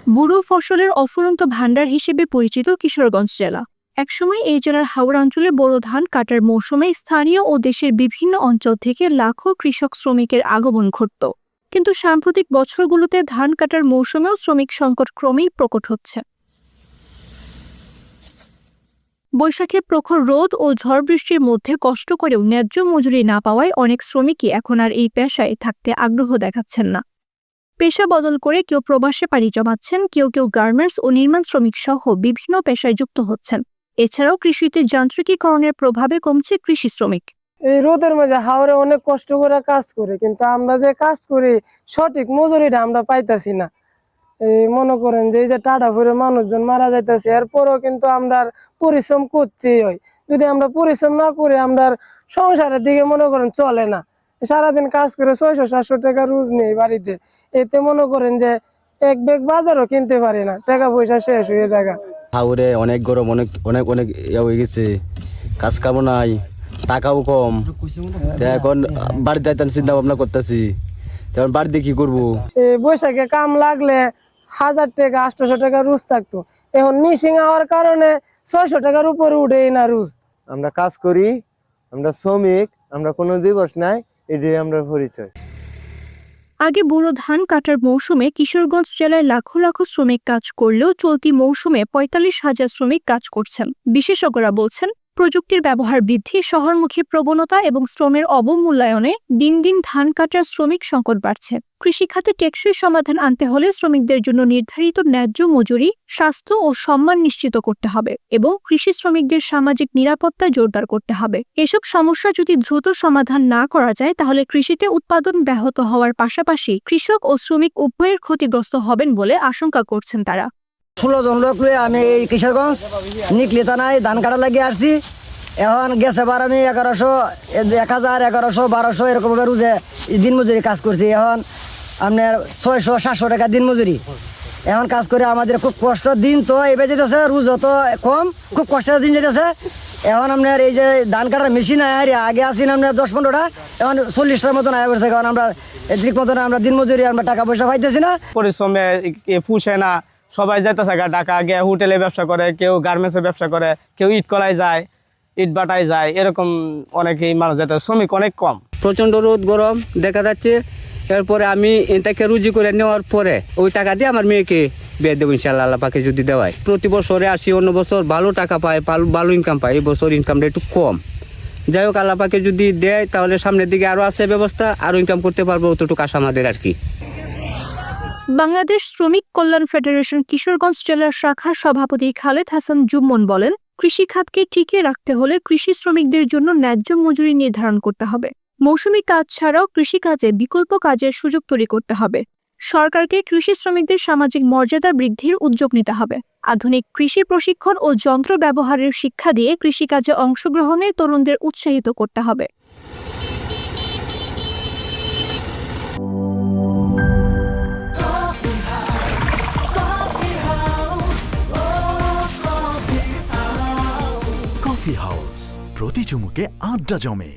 বুড়ো ফসলের অফুরন্ত ভাণ্ডার হিসেবে পরিচিত কিশোরগঞ্জ জেলা। একসময় এই জেলার হাওড় অঞ্চলে বোরো ধান কাটার মৌসুমে স্থানীয় ও দেশের বিভিন্ন অঞ্চল থেকে লাখো কৃষক শ্রমিকের আগমন ঘটত। কিন্তু সাম্প্রতিক বছরগুলোতে ধান কাটার মৌসুমেও শ্রমিক সংকট ক্রমেই প্রকট হচ্ছে। বৈশাখের প্রখর রোদ ও ঝড় বৃষ্টির মধ্যে কষ্ট করেও ন্যায্য মজুরি না পাওয়ায় অনেক শ্রমিকই এখন আর এই পেশায় থাকতে আগ্রহ দেখাচ্ছেন না। পেশা বদল করে কেউ প্রবাসে পাড়ি জমাচ্ছেন, কেউ গার্মেন্টস ও নির্মাণ শ্রমিক সহ বিভিন্ন পেশায় যুক্ত হচ্ছেন। এছাড়াও কৃষিতে যান্ত্রিকীকরণের প্রভাবে কমছে কৃষি শ্রমিক। এই রোদের মাঝে হাওরে অনেক কষ্ট করে কাজ করে, কিন্তু আমরা যে কাজ করি সঠিক মজুরিটা আমরা পাইতাছি না। এই মনে করেন যে এই যে টাটা ভরে মানুষজন মারা যাইতেছে, এরপরও কিন্তু আমরা পরিশ্রম করতেই হয়। যদি আমরা পরিশ্রম না করি আমরা সংসারের দিকে মনে করেন চলে না। সারাদিন কাজ করে 600-700 টাকা রোজ নেই বাড়িতে, এতে মনে করেন যে এক ব্যাগ বাজারও কিনতে পারি না, টাকা পয়সা শেষ হয়ে যায়। হাওরে অনেক গরম, অনেক অনেক অনেক হয়ে গেছে, কাজ কাম নাই, টাকাও কম। এখন বাড়ি যাইতে চিন্তা ভাবনা করতেছি, তখন বাড়িতে কি করবো। বৈশাখে কাম লাগলে 1000 টাকা 800 টাকা রোজ থাকতো, এখন মিশিং হওয়ার কারণে 600 টাকার উপরে উঠেই না রোজ। আমরা কাজ করি, আমরা শ্রমিক, আমরা কোনো দিবস নাই, এটাই আমরা পরিচয়। আগে বুড়ো ধান কাটার মৌসুমে কিশোরগঞ্জ জেলায় লাখো লাখো শ্রমিক কাজ করলেও চলতি মৌসুমে 45,000 শ্রমিক কাজ করছেন। বিশেষজ্ঞরা বলছেন, প্রযুক্তির ব্যবহার বৃদ্ধি, শহরমুখী প্রবণতা এবং শ্রমের অবমূল্যায়নে দিন দিন ধান কাটার শ্রমিক সংকট বাড়ছে। কৃষিখাতে টেকসই সমাধান আনতে হলে শ্রমিকদের জন্য নির্ধারিত ন্যায্য মজুরি, স্বাস্থ্য ও সম্মান নিশ্চিত করতে হবে এবং কৃষি শ্রমিকদের সামাজিক নিরাপত্তা জোরদার করতে হবে। এসব সমস্যা যদি দ্রুত সমাধান না করা যায়, তাহলে কৃষিতে উৎপাদন ব্যাহত হওয়ার পাশাপাশি কৃষক ও শ্রমিক উভয়ের ক্ষতিগ্রস্ত হবেন বলে আশঙ্কা করছেন তারা। 16 জন লোক লয়ে আমি এই কিশোরগঞ্জ নিকলি থানায় ধান কাটা লাগিয়ে আসছি। এখন গেছে বার আমি 1100, 1000, 1100, 1200 এরকম রোজে দিন মজুরি কাজ করছি। এখন আপনার 600-700 টাকা দিন মজুরি। এখন কাজ করে আমাদের খুব কষ্ট, দিন তো এবার যেতেছে, রোজ তো কম, খুব কষ্টের দিন যেতেছে। এখন আপনার এই যে ধান কাটার মেশিন আগে আসি আপনার 10-15টা, এখন 40টার মতন আয়া করছে। কারণ আমরা ঠিক মতন আমরা দিন মজুরি আমরা টাকা পয়সা পাইতেছি না, পরিশ্রমে পুষে না। সবাই যাইতেছে ঢাকা গিয়ে হোটেলে ব্যবসা করে, কেউ গার্মেন্টসে ব্যবসা করে, কেউ ইট কলাই যায়, ইট বাটায় যায়, এরকম অনেকেই মানুষ যেতে, শ্রমিক অনেক কম। প্রচণ্ড রোদ গরম দেখা যাচ্ছে। এরপরে আমি এটাকে রুজি করে নেওয়ার পরে ওই টাকা দিয়ে আমার মেয়েকে বিয়ে দেবো ইনশাআল্লাহ, আল্লাহ পাকে যদি দেওয়ায়। প্রতি বছরে আসি, অন্য বছর ভালো টাকা পায়, ভালো ইনকাম পায়, এই বছর ইনকামটা একটু কম। যাই হোক, আল্লাহ পাকে যদি দেয় তাহলে সামনের দিকে আরও আছে ব্যবস্থা, আরও ইনকাম করতে পারবো, অতটুকু আশা আমাদের আর কি। বাংলাদেশ শ্রমিক কল্যাণ ফেডারেশন কিশোরগঞ্জ জেলার শাখার সভাপতি খালেদ হাসান জুম্মন বলেন, কৃষিখাতকে টিকিয়ে রাখতে হলে কৃষি শ্রমিকদের জন্য ন্যায্য মজুরি নির্ধারণ করতে হবে। মৌসুমী কাজ ছাড়াও কৃষিকাজে বিকল্প কাজের সুযোগ তৈরি করতে হবে। সরকারকে কৃষি শ্রমিকদের সামাজিক মর্যাদা বৃদ্ধির উদ্যোগ নিতে হবে। আধুনিক কৃষি প্রশিক্ষণ ও যন্ত্র ব্যবহারের শিক্ষা দিয়ে কৃষিকাজে অংশগ্রহণে তরুণদের উৎসাহিত করতে হবে। কফি হাউস, প্রতি চুমুকে আড্ডা জমে।